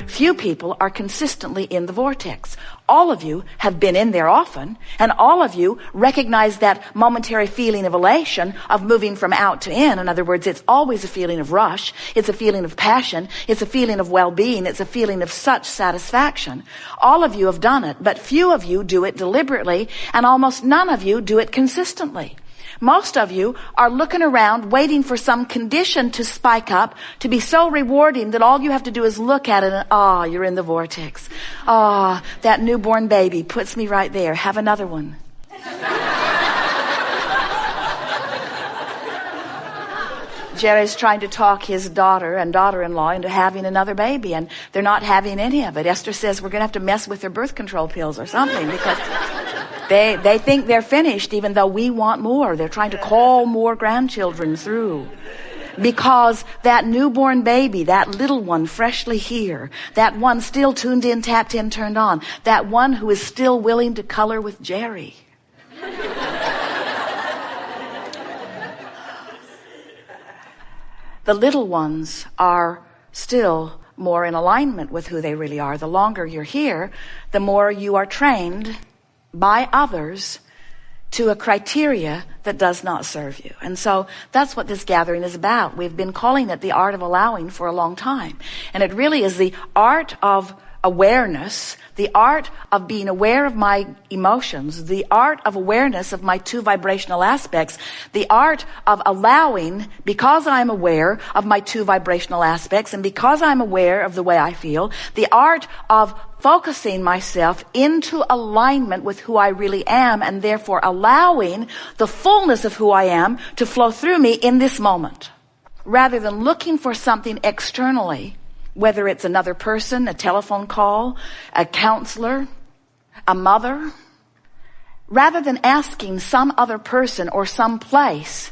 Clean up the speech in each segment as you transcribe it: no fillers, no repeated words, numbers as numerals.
Few people are consistently in the vortex. All of you have been in there often, and all of you recognize that momentary feeling of elation of moving from out to in. In other words, it's always a feeling of rush. It's a feeling of passion. It's a feeling of well-being. It's a feeling of such satisfaction. All of you have done it, but few of you do it deliberately, and almost none of you do it consistently. Most of you are looking around waiting for some condition to spike up to be so rewarding that all you have to do is look at it and, you're in the vortex. That newborn baby puts me right there. Have another one. Jerry's trying to talk his daughter and daughter-in-law into having another baby, and they're not having any of it. Esther says we're going to have to mess with their birth control pills or something because they think they're finished, even though we want more. They're trying to call more grandchildren through. Because that newborn baby, that little one freshly here, that one still tuned in, tapped in, turned on, that one who is still willing to color with Jerry. The little ones are still more in alignment with who they really are. The longer you're here, the more you are trained by others to a criteria that does not serve you. And so that's what this gathering is about. We've been calling it the art of allowing for a long time. And it really is the art of awareness, the art of being aware of my emotions, the art of awareness of my two vibrational aspects, the art of allowing, because I'm aware of my two vibrational aspects and because I'm aware of the way I feel, the art of focusing myself into alignment with who I really am and therefore allowing the fullness of who I am to flow through me in this moment. Rather than looking for something externally, whether it's another person, a telephone call, a counselor, a mother, rather than asking some other person or some place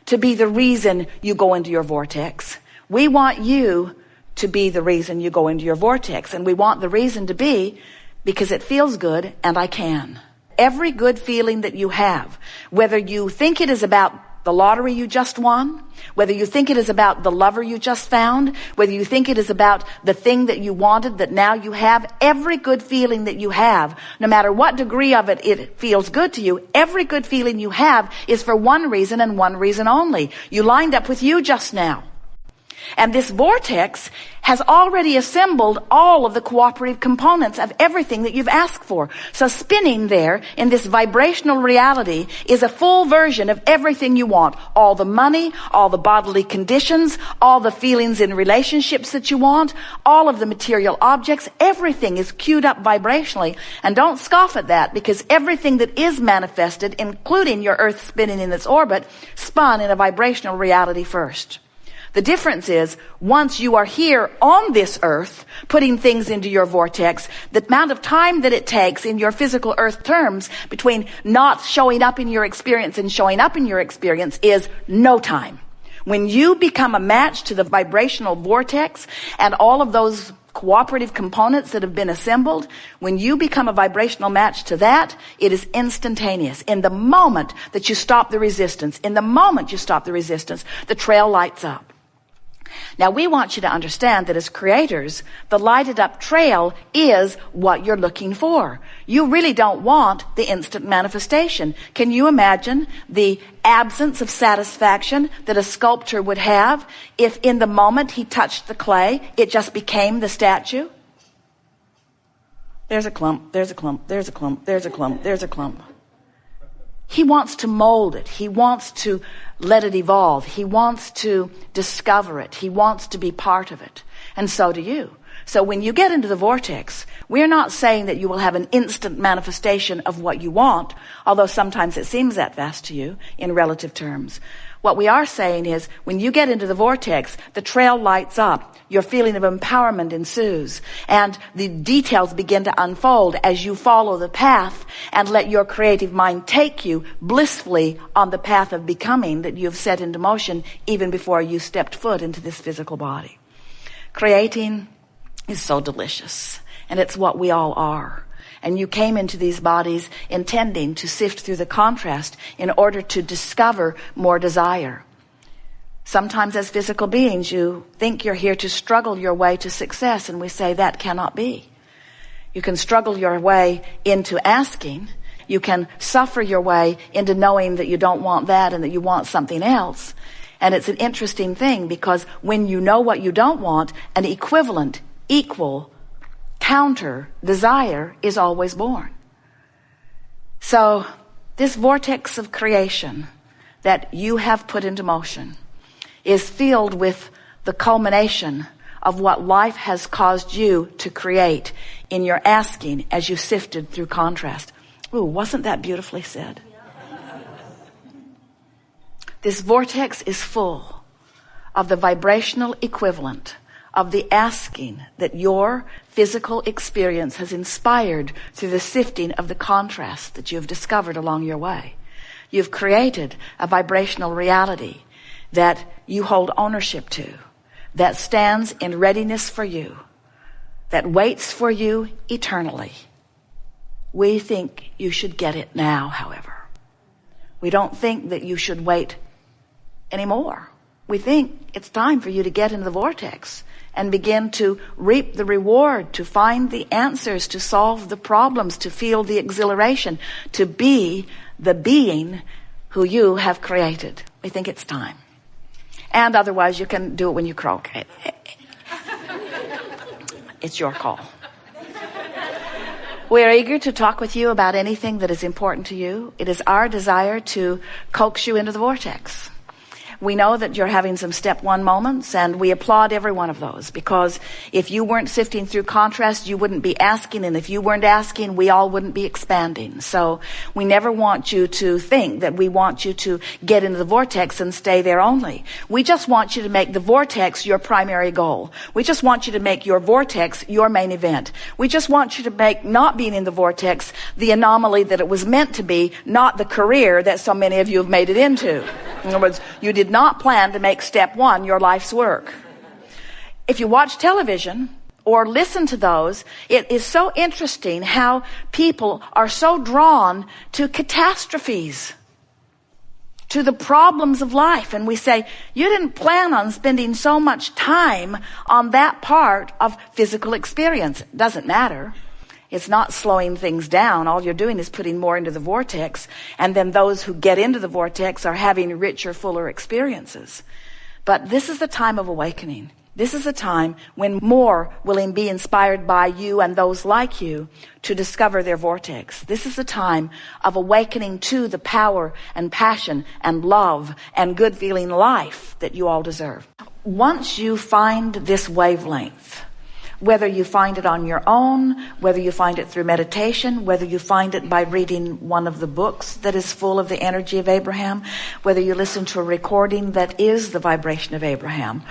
to be the reason you go into your vortex, we want you to be the reason you go into your vortex. And we want the reason to be because it feels good and I can. Every good feeling that you have, whether you think it is about the lottery you just won, whether you think it is about the lover you just found, whether you think it is about the thing that you wanted that now you have, every good feeling that you have, no matter what degree of it feels good to you, every good feeling you have is for one reason and one reason only. You lined up with you just now. And this vortex has already assembled all of the cooperative components of everything that you've asked for. So spinning there in this vibrational reality is a full version of everything you want. All the money, all the bodily conditions, all the feelings in relationships that you want, all of the material objects, everything is queued up vibrationally. And don't scoff at that, because everything that is manifested, including your Earth spinning in its orbit, spun in a vibrational reality first. The difference is, once you are here on this earth, putting things into your vortex, the amount of time that it takes in your physical earth terms between not showing up in your experience and showing up in your experience is no time. When you become a match to the vibrational vortex and all of those cooperative components that have been assembled, when you become a vibrational match to that, it is instantaneous. In the moment that you stop the resistance, the trail lights up. Now, we want you to understand that as creators, the lighted up trail is what you're looking for. You really don't want the instant manifestation. Can you imagine the absence of satisfaction that a sculptor would have if in the moment he touched the clay, it just became the statue? There's a clump, there's a clump, there's a clump, there's a clump, there's a clump. He wants to mold it. He wants to let it evolve. He wants to discover it. He wants to be part of it. And so do you. So when you get into the vortex, we're not saying that you will have an instant manifestation of what you want, although sometimes it seems that fast to you in relative terms. What we are saying is, when you get into the vortex, the trail lights up, your feeling of empowerment ensues, and the details begin to unfold as you follow the path and let your creative mind take you blissfully on the path of becoming that you've set into motion even before you stepped foot into this physical body. Creating is so delicious, and it's what we all are. And you came into these bodies intending to sift through the contrast in order to discover more desire. Sometimes as physical beings, you think you're here to struggle your way to success, and we say that cannot be. You can struggle your way into asking. You can suffer your way into knowing that you don't want that and that you want something else. And it's an interesting thing, because when you know what you don't want, an equivalent, equal, counter desire is always born. So this vortex of creation that you have put into motion is filled with the culmination of what life has caused you to create in your asking as you sifted through contrast. Ooh, wasn't that beautifully said? This vortex is full of the vibrational equivalent of the asking that your physical experience has inspired through the sifting of the contrast that you have discovered along your way. You've created a vibrational reality that you hold ownership to, that stands in readiness for you, that waits for you eternally. We think you should get it now, however. We don't think that you should wait anymore. We think it's time for you to get into the vortex and begin to reap the reward, to find the answers, to solve the problems, to feel the exhilaration, to be the being who you have created. We think it's time. And otherwise, you can do it when you croak. It's your call. We are eager to talk with you about anything that is important to you. It is our desire to coax you into the vortex. We know that you're having some step one moments, and we applaud every one of those, because if you weren't sifting through contrast, you wouldn't be asking, and if you weren't asking, we all wouldn't be expanding. So we never want you to think that we want you to get into the vortex and stay there only. We just want you to make the vortex your primary goal. We just want you to make your vortex your main event. We just want you to make not being in the vortex the anomaly that it was meant to be, not the career that so many of you have made it into. In other words, you did not plan to make step one your life's work. If you watch television or listen to those, it is so interesting how people are so drawn to catastrophes, to the problems of life. And we say, you didn't plan on spending so much time on that part of physical experience. It doesn't matter. It's not slowing things down. All you're doing is putting more into the vortex. And then those who get into the vortex are having richer, fuller experiences. But this is the time of awakening. This is a time when more will be inspired by you and those like you to discover their vortex. This is a time of awakening to the power and passion and love and good feeling life that you all deserve. Once you find this wavelength, whether you find it on your own, whether you find it through meditation, whether you find it by reading one of the books that is full of the energy of Abraham, whether you listen to a recording that is the vibration of Abraham,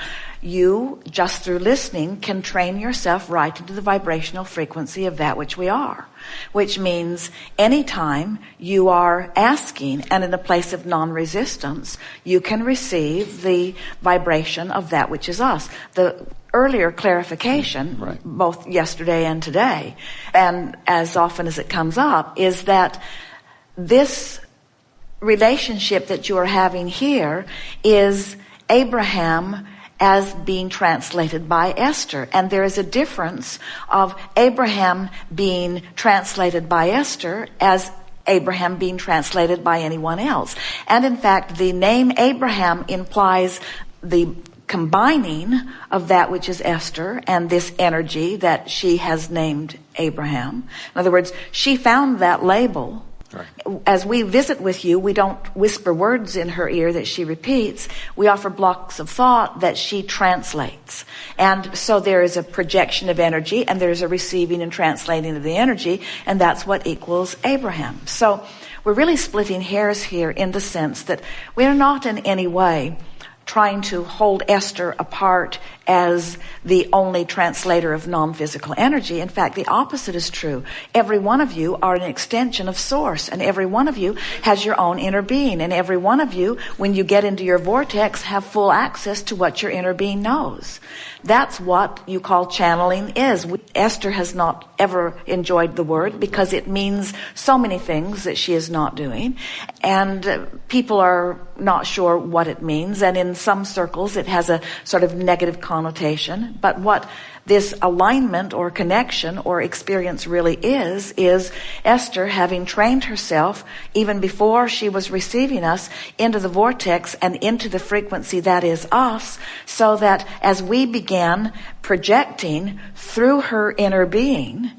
you, just through listening, can train yourself right into the vibrational frequency of that which we are. Which means anytime you are asking and in a place of non-resistance, you can receive the vibration of that which is us. The earlier clarification, right, both yesterday and today, and as often as it comes up, is that this relationship that you are having here is Abraham as being translated by Esther. And there is a difference of Abraham being translated by Esther as Abraham being translated by anyone else. And in fact, the name Abraham implies the combining of that which is Esther and this energy that she has named Abraham. In other words, she found that label. Right. As we visit with you, we don't whisper words in her ear that she repeats. We offer blocks of thought that she translates. And so there is a projection of energy, and there's a receiving and translating of the energy, and that's what equals Abraham. So we're really splitting hairs here in the sense that we are not in any way trying to hold Esther apart as the only translator of non-physical energy. In fact, the opposite is true. Every one of you are an extension of Source, and every one of you has your own inner being, and every one of you, when you get into your vortex, have full access to what your inner being knows. That's what you call channeling is. Esther has not ever enjoyed the word because it means so many things that she is not doing, and people are not sure what it means, and in some circles it has a sort of negative connotation. But what this alignment or connection or experience really is Esther having trained herself even before she was receiving us into the vortex and into the frequency that is us, so that as we began projecting through her inner being,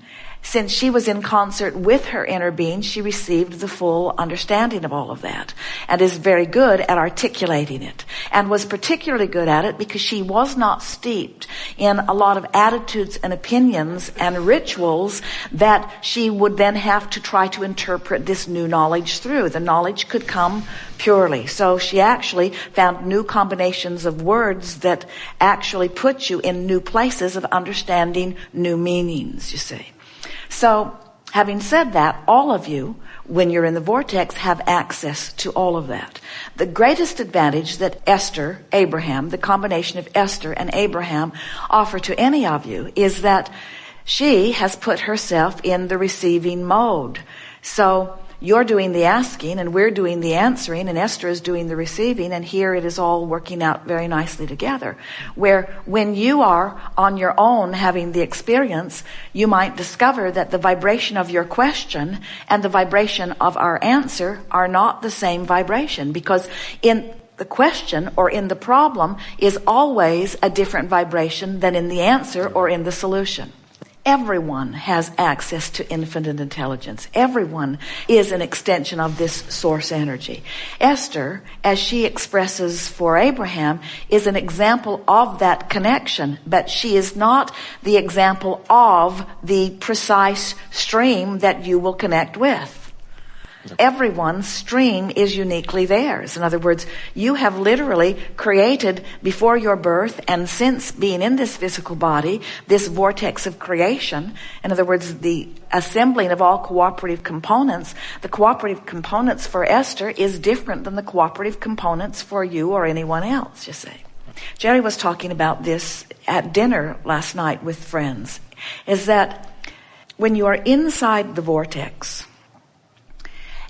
since she was in concert with her inner being, she received the full understanding of all of that and is very good at articulating it, and was particularly good at it because she was not steeped in a lot of attitudes and opinions and rituals that she would then have to try to interpret this new knowledge through. The knowledge could come purely. So she actually found new combinations of words that actually put you in new places of understanding new meanings, you see. So, having said that, all of you, when you're in the vortex, have access to all of that. The greatest advantage that Esther, Abraham, the combination of Esther and Abraham offer to any of you is that she has put herself in the receiving mode. So, you're doing the asking and we're doing the answering, and Esther is doing the receiving, and here it is all working out very nicely together. Where when you are on your own having the experience, you might discover that the vibration of your question and the vibration of our answer are not the same vibration, because in the question or in the problem is always a different vibration than in the answer or in the solution. Everyone has access to infinite intelligence. Everyone is an extension of this source energy. Esther, as she expresses for Abraham, is an example of that connection, but she is not the example of the precise stream that you will connect with. Everyone's stream is uniquely theirs. In other words, you have literally created before your birth and since being in this physical body, this vortex of creation. In other words, the assembling of all cooperative components. The cooperative components for Esther is different than the cooperative components for you or anyone else, you see. Jerry was talking about this at dinner last night with friends, is that when you are inside the vortex,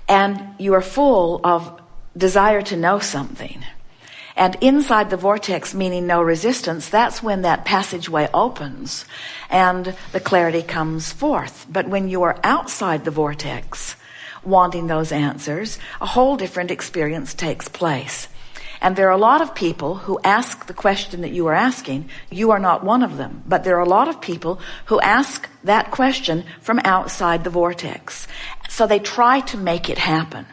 and you are full of desire to know something, and inside the vortex, meaning no resistance, that's when that passageway opens and the clarity comes forth. But when you are outside the vortex, wanting those answers, a whole different experience takes place. And there are a lot of people who ask the question that you are asking. You are not one of them. But there are a lot of people who ask that question from outside the vortex. So they try to make it happen.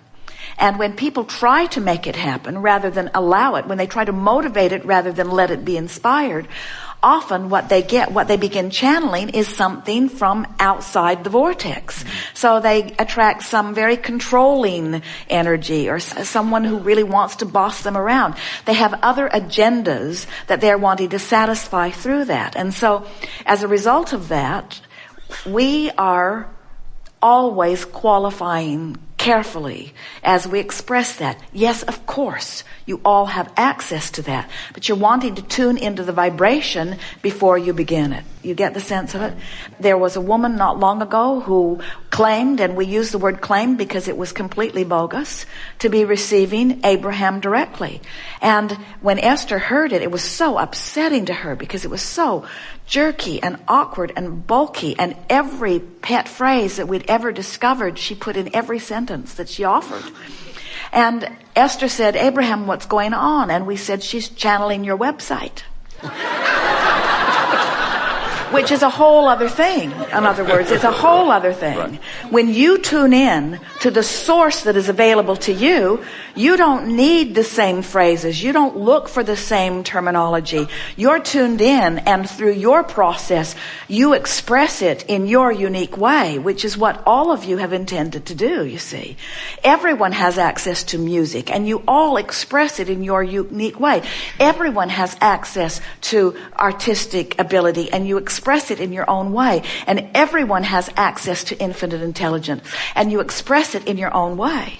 And when people try to make it happen rather than allow it, when they try to motivate it rather than let it be inspired, often what they begin channeling is something from outside the vortex. So they attract some very controlling energy or someone who really wants to boss them around. They have other agendas that they're wanting to satisfy through that. And so as a result of that, we are always qualifying carefully as we express that. Yes, of course, you all have access to that, but you're wanting to tune into the vibration before you begin it. You get the sense of it? There was a woman not long ago who claimed, and we use the word claim because it was completely bogus, to be receiving Abraham directly. And when Esther heard it, it was so upsetting to her because it was so jerky and awkward and bulky, and every pet phrase that we'd ever discovered she put in every sentence that she offered. And Esther said, "Abraham, what's going on?" And we said, "She's channeling your website." which is a whole other thing. In other words, it's a whole other thing. Right. When you tune in to the source that is available to you, you don't need the same phrases. You don't look for the same terminology. You're tuned in, and through your process, you express it in your unique way, which is what all of you have intended to do, you see. Everyone has access to music, and you all express it in your unique way. Everyone has access to artistic ability, and you express it in your own way. And everyone has access to infinite intelligence, and you express it in your own way.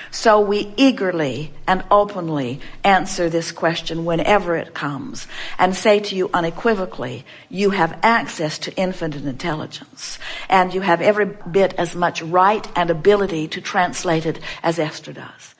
So we eagerly and openly answer this question whenever it comes, and say to you unequivocally, you have access to infinite intelligence, and you have every bit as much right and ability to translate it as Esther does.